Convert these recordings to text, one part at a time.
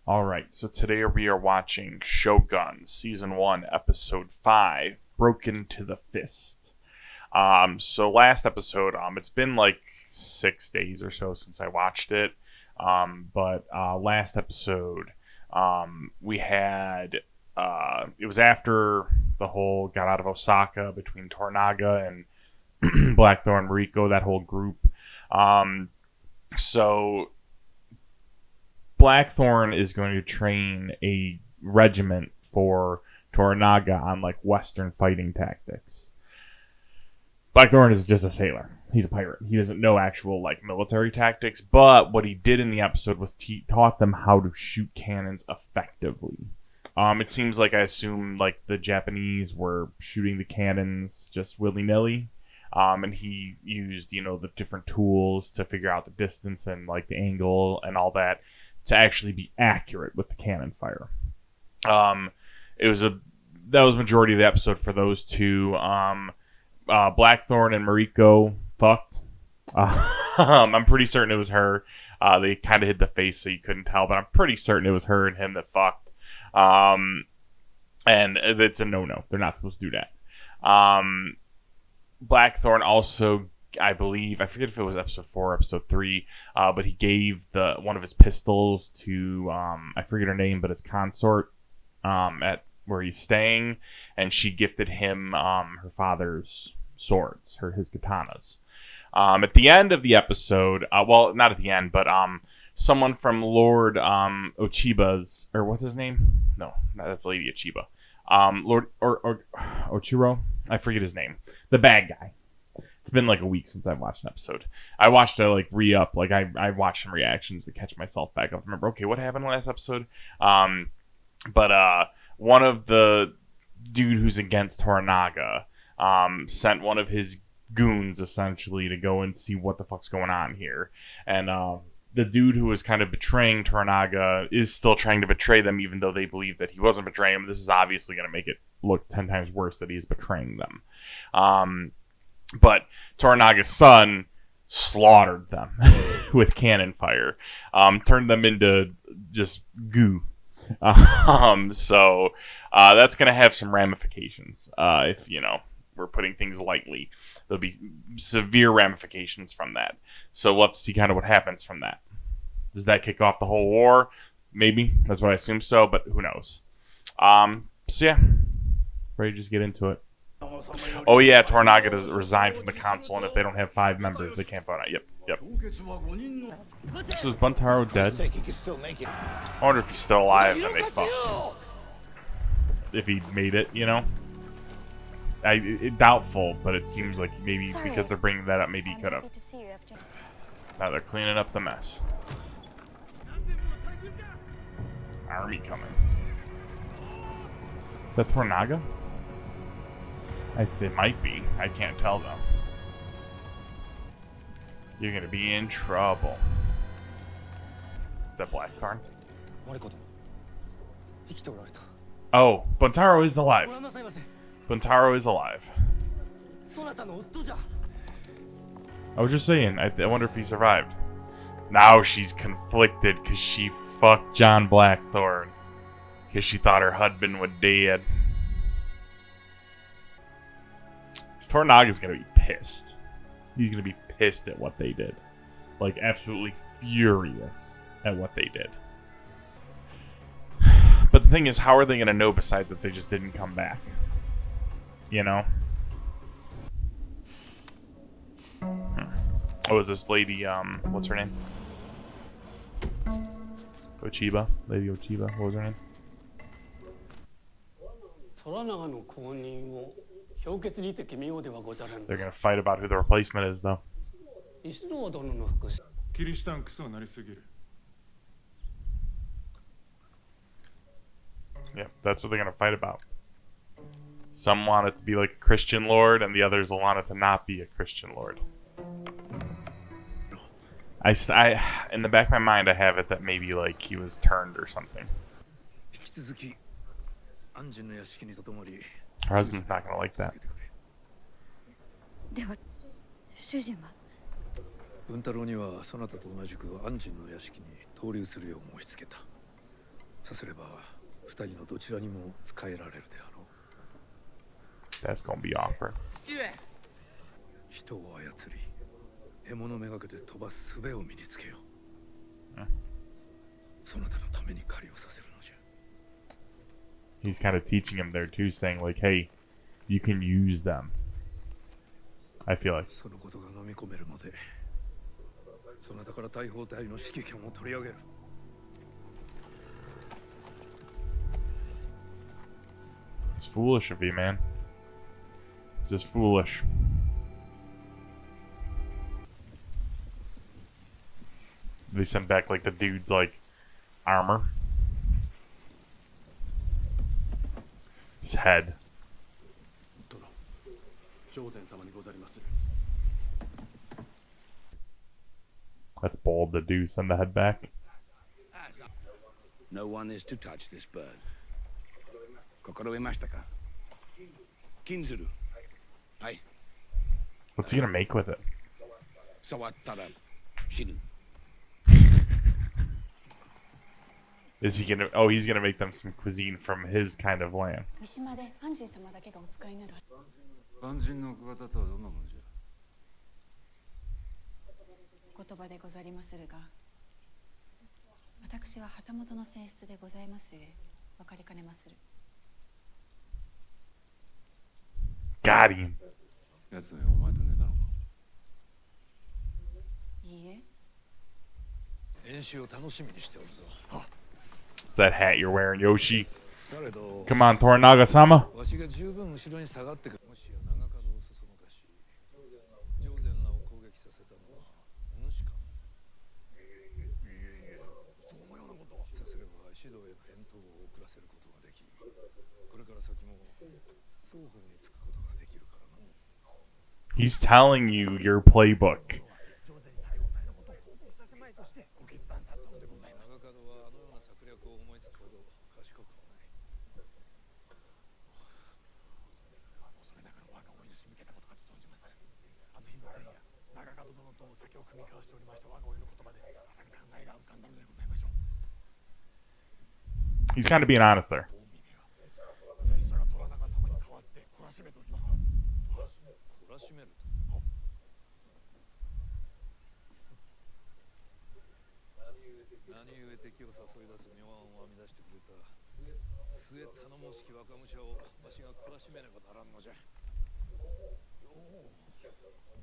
Alright, so today we are watching Shōgun, Season 1, Episode 5, Broken to the Fist. So last episode, it's been like 6 days or so since I watched it. But last episode, we had, it was after the whole got out of Osaka between Toranaga and Blackthorn, Mariko, that whole group. So Blackthorn is going to train a regiment for Toranaga on like Western fighting tactics. Blackthorn is just a sailor. He's a pirate. He doesn't know actual like military tactics, but what he did in the episode was taught them how to shoot cannons effectively. It seems like I assume like the Japanese were shooting the cannons just willy-nilly. And he used, the different tools to figure out the distance and like the angle and all that to actually be accurate with the cannon fire. That was majority of the episode for those two. Blackthorn and Mariko fucked. I'm pretty certain it was her. They kind of hid the face so you couldn't tell, but I'm pretty certain it was her and him that fucked. And it's a no-no. They're not supposed to do that. Blackthorn also, I forget if it was episode 4 or episode 3, but he gave one of his pistols to, I forget her name, but his consort at where he's staying, and she gifted him her father's swords, his katanas. At the end of the episode, well, not at the end, but someone from Lord Ochiba's, or what's his name? No, that's Lady Ochiba. Lord Ochiro? I forget his name. The bad guy. It's been like a week since I've watched an episode. I watched a re-up. Like I watched some reactions to catch myself back up. Remember, okay, what happened last episode? But one of the dude who's against Toranaga sent one of his goons essentially to go and see what the fuck's going on here. And the dude who was kind of betraying Toranaga is still trying to betray them, even though they believe that he wasn't betraying them. This is obviously going to make it look 10 times worse that he's betraying them. But Toranaga's son slaughtered them with cannon fire, turned them into just goo. So that's going to have some ramifications. If we're putting things lightly, there'll be severe ramifications from that. So we'll have to see kind of what happens from that. Does that kick off the whole war? Maybe. That's what I assume so, but who knows? So yeah, ready to just get into it. Oh yeah, Toranaga does resign from the council, and if they don't have 5 members, they can't vote out. Yep. So is Buntaro dead? I wonder if he's still alive and they fucked. If he made it, doubtful, but it seems like maybe because they're bringing that up, maybe he could have. Now they're cleaning up the mess. Army coming. Is that Toranaga? It might be. I can't tell though. You're gonna be in trouble. Is that Blackthorn? Oh, Buntaro is alive. Buntaro is alive. I was just saying, I wonder if he survived. Now she's conflicted because she fucked John Blackthorn. Because she thought her husband was dead. Toranaga's gonna be pissed. He's gonna be pissed at what they did. Like, absolutely furious at what they did. But the thing is, how are they gonna know besides that they just didn't come back? Oh, is this lady, what's her name? Ochiba? Lady Ochiba, what was her name? They're gonna fight about who the replacement is, though. Yep, that's what they're gonna fight about. Some want it to be like a Christian lord, and the others will want it to not be a Christian lord. In the back of my mind, I have it that maybe like he was turned or something. Her husband's not gonna like that. 文太郎にはそなたと同じく安心の屋敷に投留するよう申し付けた。That's gonna be awkward. 人を操り、獲物めがけて飛ばす術を身につけよう。そなたのために狩りをさせるのじゃ。He's kind of teaching him there too, saying like, "Hey, you can use them." I feel like. そのことが飲み込めるまで、そなたから大砲隊の指揮権を取り上げる。It's foolish of you, man. Just foolish. They send back like the dude's like armor. His head. That's bold to do, send the head back. No one is to touch this bird. Kinzuru. Aye. What's he gonna make with it? Sawattara shinu. Is he gonna? Oh, he's gonna make them some cuisine from his kind of land. 三島で安心様だけがお使いになる。万人の奥方とはどんなもんじゃ。言葉でござりまするが、私は旗本の性質でございますゆえ、分かりかねまする。Got him. 奴めお前と寝たのか。いいえ。練習を楽しみにしておるぞ。 It's that hat you're wearing, Yoshi. Come on, Toranaga-sama. わしが十分後ろに下がってくる。もしや長角をそそのかし、上善らを攻撃させたのはお主か。そのようなことは。さすれば指導への返答を遅らせることができ、これから先も双方につくことができるからな。He's telling you your playbook. 長角はあのような策略を思いつくほど賢くはない。恐れながら我がおいのし向けたことかと存じます。あの日の前夜、長門殿とお酒を酌み交わしておりました我がおいの言葉で、あらぬ考えが浮かんだのでございましょう。 He's kind of being honest there. 拙者が虎長様に代わって懲らしめておきます。懲らしめると。何故敵を誘い出す妙案を編み出してくれた末頼もしき若武者をわしが懲らしめねばならんのじゃ。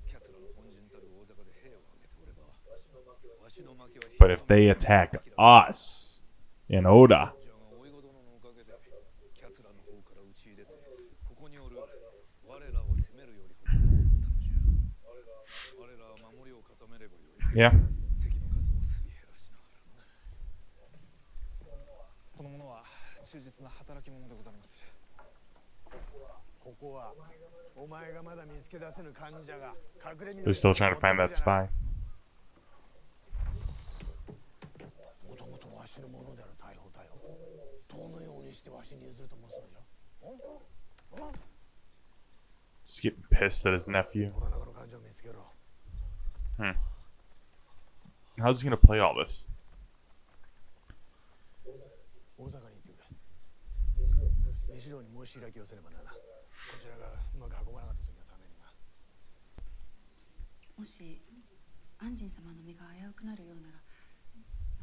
奴らの本陣たる大坂で兵を挙げておれば、わしの負けは。 But if they attack us in Oda, じゃがおいご殿のおかげで奴らの方から討ち入れて、ここにおる我らを攻めるよりほど多かったのじゃ。我らは守りを固めればよい。 yeah. 敵の数をすり減らしながらの。この者は忠実な働き者でございます。ここはお前がまだ見つけ出せぬ患者が隠れ身 They're still trying to find that spy. もともとわしのものである大砲隊をどのようにしてわしに譲ると申すのじゃ。 Just getting pissed at his nephew. 虎長の患者を見つけろ。 How's he gonna play all this? 大坂に行ってくれ。西郎に申し開きをせねばならな。こちらがうまく運ばなかった時のためにな。もし安心様の身が危うくなるようなら、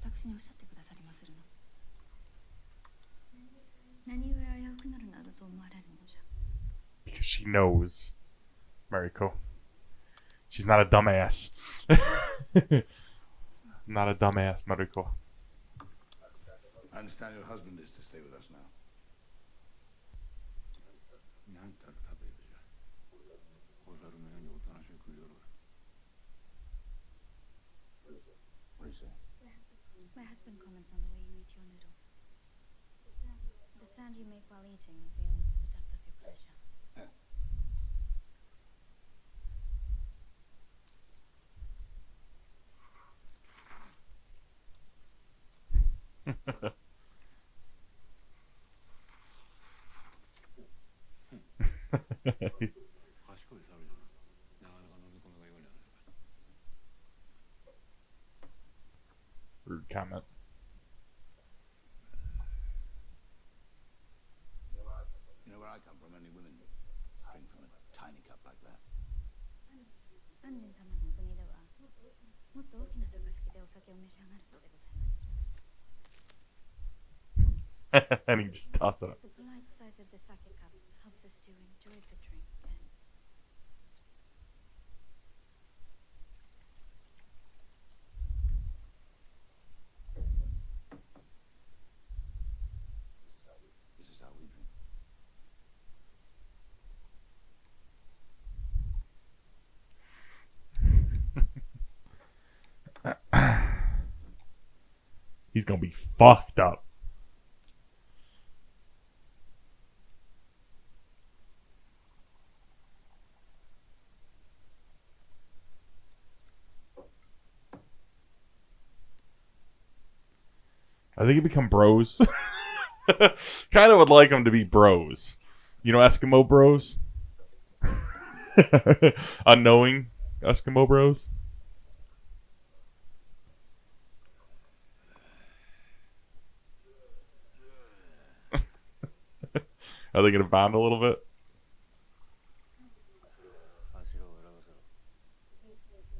私におっしゃってくださりまするの。何故危うくなるなどと思われるのじゃ。 Because she knows, Mariko. She's not a dumbass. Not a dumbass, Mariko. I understand your husband is to stay with us now. なんたる食べよじゃ。小猿のようにおとなしく食いよる。What do you say? My husband comments on the way you eat your noodles. The sound you make while eating reveals the depth of your pleasure. Rude comment. like that. 安仁様のお国ではもっと大きな杯でお酒を召し上がるそうでございます。 And he just toss it up. The light size of the sake cup helps us to enjoy the drink and This is how we drink. He's gonna be fucked up. I think he become bros. Kind of would like him to be bros. You know Eskimo bros? Unknowing Eskimo bros? Are they gonna bond a little bit?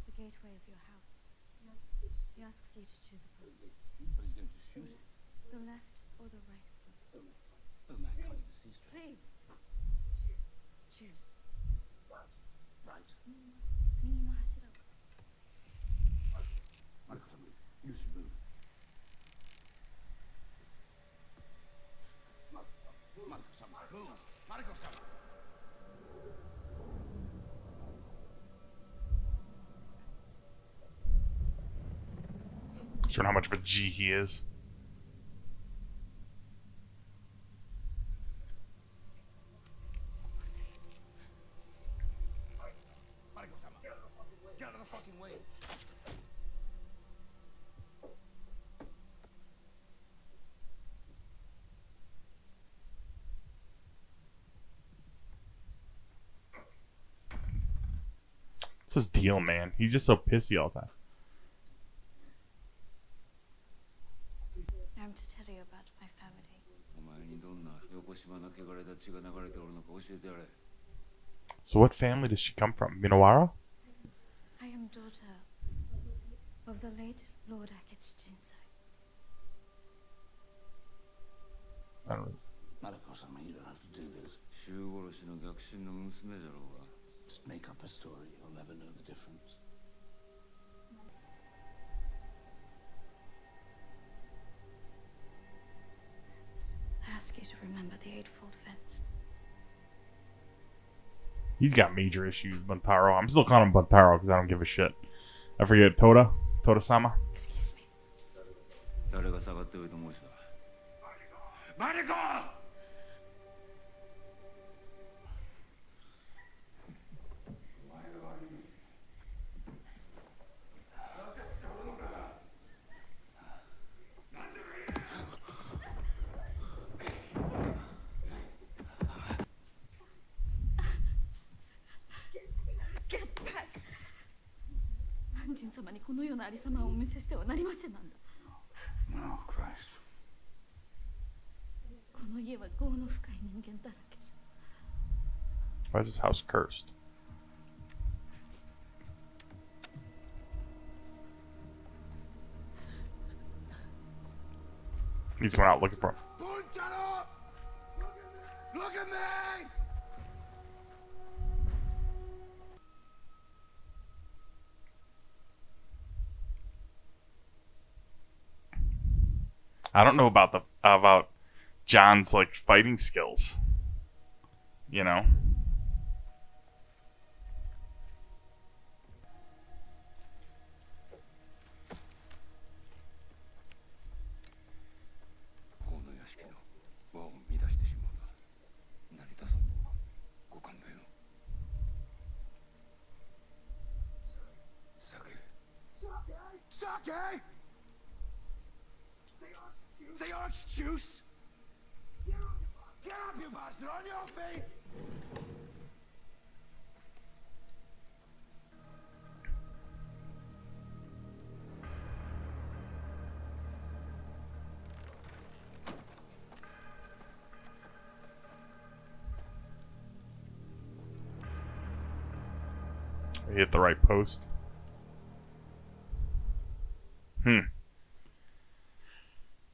the gateway of your house. He asks you to choose a post. But he's going to choose it. The left or the right post. Oh, man can't even see straight. Please. Choose. Right. 右の柱を。 Mariko-sama, you should move. Mariko-sama, move! Mariko-sama! Showing how much of a G he is. Mariko-sama, get out of the fucking way! What's his deal, man? He's just so pissy all the time. I'm to tell you about my family. お前にどんな横島な汚れた血が流れておるのか教えてやれ。 So what family does she come from? Minowara? I am daughter of the late Lord Akich Jinsai. I don't know. Mariko-sama, you don't have to do this. 衆殺しの逆進の娘じゃろうが。 Just make up a story. You'll never know the difference. I ask you to remember the eightfold fence. He's got major issues, Buntaro. I'm still calling him Buntaro because I don't give a shit. I forget Toda-sama. Excuse me. 誰が下がっておいた申した。マリコ！ Get back! 安仁様にこのようなありさまをお見せしてはなりませんなんだ。 Oh, Christ. この家は業の深い人間だらけじゃ。 Why is this house cursed? He's going out looking for him. Buntaro! Look at me! I don't know about John's like fighting skills. You know? 法の屋敷の輪を乱してしまうな。成田さんご勘弁を。酒。 Sake! Is that your excuse? Get up, you bastard! On your feet! He hit the right post.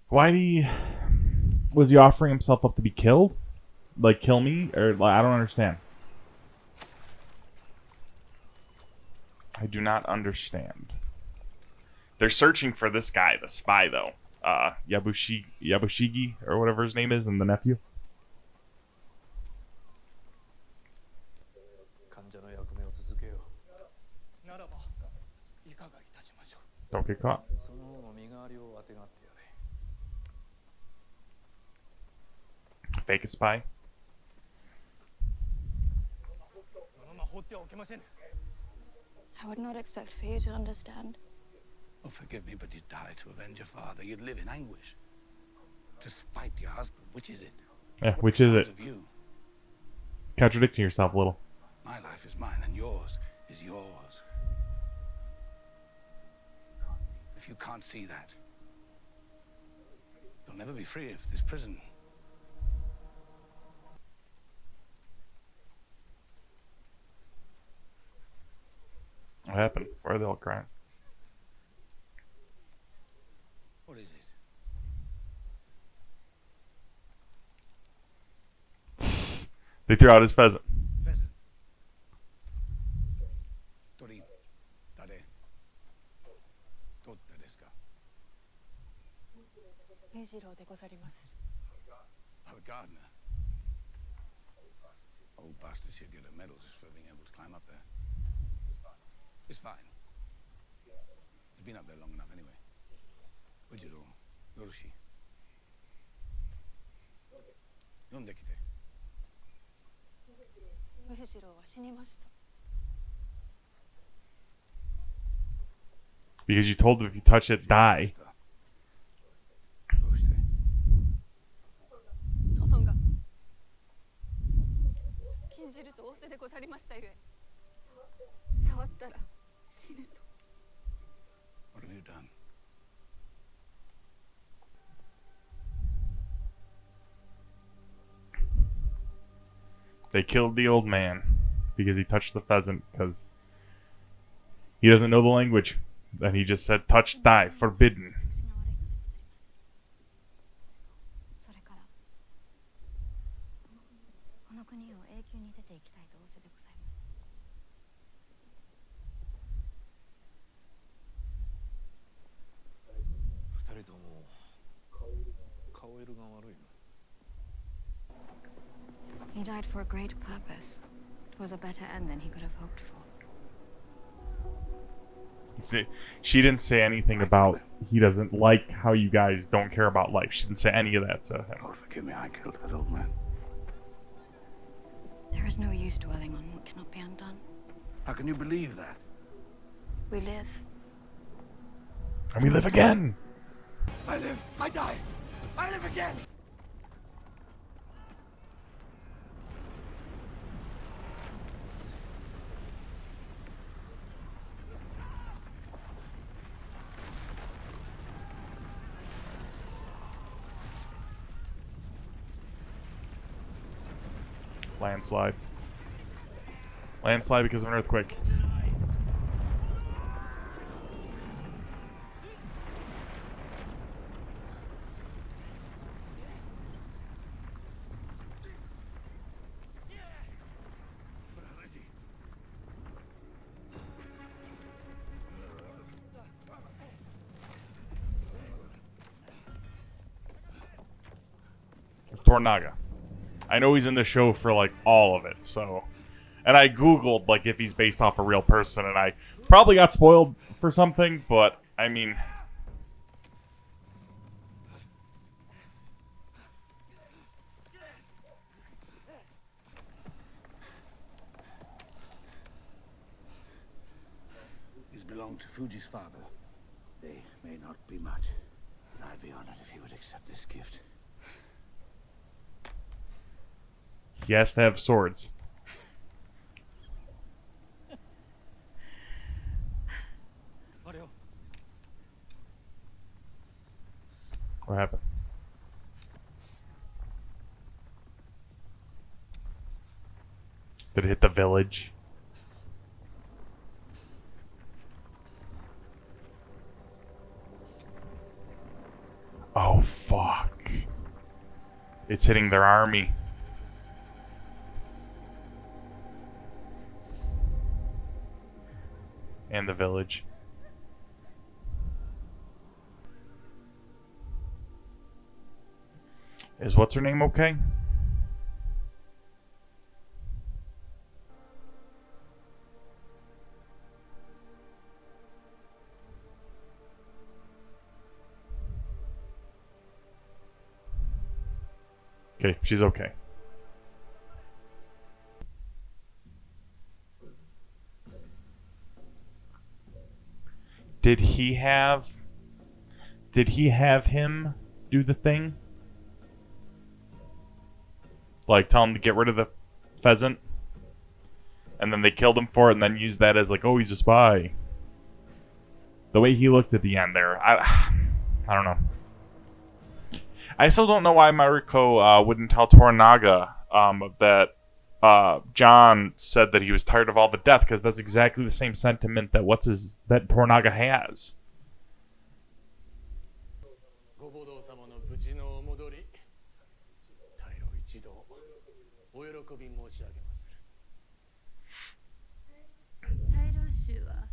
Why was he offering himself up to be killed? Like, kill me? Or, like, I don't understand. I do not understand. They're searching for this guy, the spy, though. Yabushigi, or whatever his name is, and the nephew. 患者の役目を続けよう。ならばいかがいたしましょ Don't get caught. その方の身代わりをあてがってやれ。 Fake a spy. う。そのまま放ってはおけません。 I would not expect for you to understand. Oh, forgive me, but you'd die to avenge your father. You'd live in anguish. To spite your husband, which is it? Yeah, What which is becomes it? of you? Contradicting yourself a little. My life is mine, and yours is yours. If you can't see that, you'll never be free of this prison. What happened? Why are they all crying? What is it? They threw out his pheasant. Pheasant. Tori, Tare. Totta desu ka? 目白でござります。 Oh, the gardener. Old bastard should get a medal just for being able to climb up there. It's fine. He's been up there long enough anyway. Ujiro, Yoroshi. Yondekite. 目白は死にました。 Because you told them if you touch it, die. どうして？殿が禁じると仰せでござりましたゆえ、触ったら死ぬと。 What have you done? They killed the old man because he touched the pheasant because he doesn't know the language. And he just said, touch, die, forbidden. 私が悪いのでござります。それからこの国を永久に出ていきたいと仰せでございます。 二人とも顔色が悪いな。 He died for a great purpose. It was a better end than he could have hoped for. She didn't say anything about he doesn't like how you guys don't care about life. She didn't say any of that to him. Oh, forgive me, I killed that old man. There is no use dwelling on what cannot be undone. How can you believe that? We live. And we live again! I live, I die, I live again! Landslide. Landslide because of an earthquake. Toranaga. I know he's in the show for like all of it, so. And I googled like if he's based off a real person, and I probably got spoiled for something, but I mean. These belong to Fuji's father. They may not be much, but I'd be honored if he would accept this gift. He has to have swords. What happened? Did it hit the village? fuck. It's hitting their army. And the village. Is what's her name okay? Okay, she's okay. Did he have him do the thing? Like tell him to get rid of the pheasant? And then they killed him for it and then used that as like, oh, he's a spy. The way he looked at the end there, I don't know. I still don't know why Mariko wouldn't tell Toranaga that John said that he was tired of all the death, because that's exactly the same sentiment that that Toranaga has. ご母堂様の無事のお戻り、大老一同お喜び申し上げます。大老衆は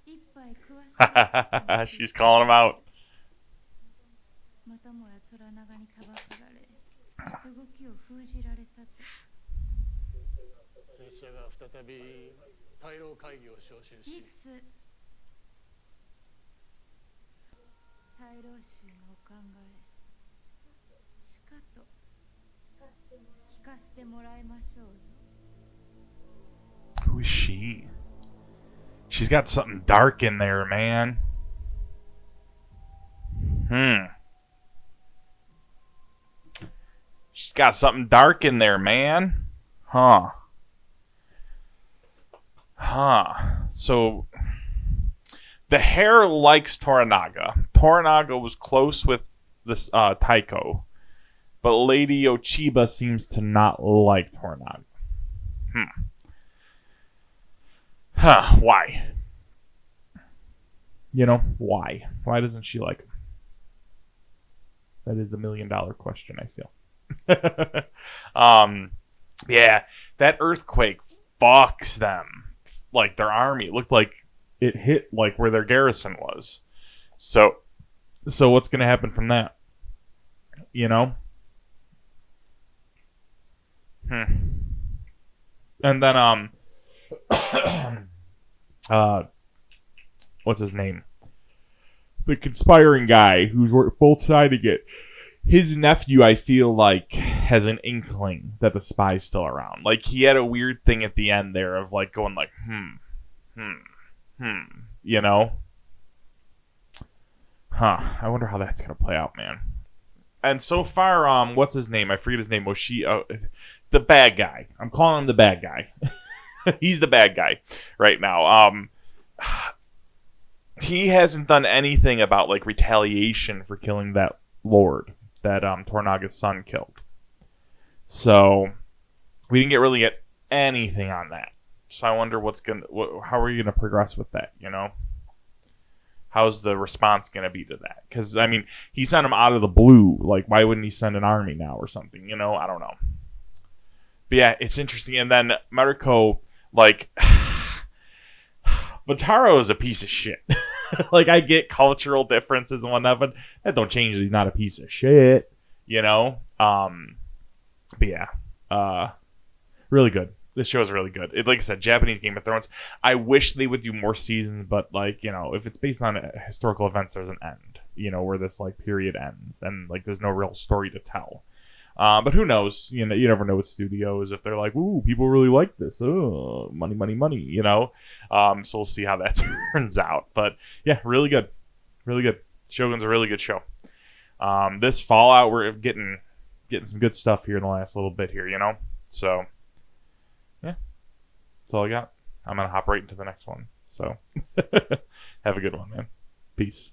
一杯食わせ She's calling him out. またもや虎長にかばかられ動きを封じられたと。拙者が再び大老会議を招集し、いつ大老衆のお考えしかと聞かせてもらいましょうぞ。 Who is she? She's got something dark in there, man. She's got something dark in there, man. Huh. So, the hair likes Toranaga. Toranaga was close with this Taiko. But Lady Ochiba seems to not like Toranaga. Why? You know, why? Why doesn't she like him? That is the $1 million question, I feel. Yeah, that earthquake fucks them. Like, their army. It looked like it hit, like, where their garrison was. So what's going to happen from that? You know? And then, what's his name? The conspiring guy who's both-siding it. His nephew, I feel like, has an inkling that the spy's still around. Like, he had a weird thing at the end there of, like, going like, you know? I wonder how that's gonna play out, man. And so far, what's his name? I forget his name. The bad guy. I'm calling him the bad guy. He's the bad guy right now. He hasn't done anything about, like, retaliation for killing that lord that Toranaga's son killed. So we didn't really get anything on that. So I wonder how are you gonna progress with that? You know, how's the response gonna be to that? Because I mean, he sent him out of the blue. Like, why wouldn't he send an army now or something? You know, I don't know. But yeah, it's interesting. And then Mariko, like, Botaro is a piece of shit. Like, I get cultural differences and whatnot, but that don't change that he's not a piece of shit, you know? But yeah, really good. This show is really good. Like I said, Japanese Game of Thrones. I wish they would do more seasons, but, like, you know, if it's based on historical events, there's an end, you know, where this, like, period ends, and, like, there's no real story to tell. But who knows? You know, you never know with studios if they're like, "Ooh, people really like this. Oh, money, money, money." You know. So we'll see how that turns out. But yeah, really good, really good. Shogun's a really good show. This Fallout, we're getting some good stuff here in the last little bit here. You know. So yeah, that's all I got. I'm gonna hop right into the next one. So have a good one, man. Peace.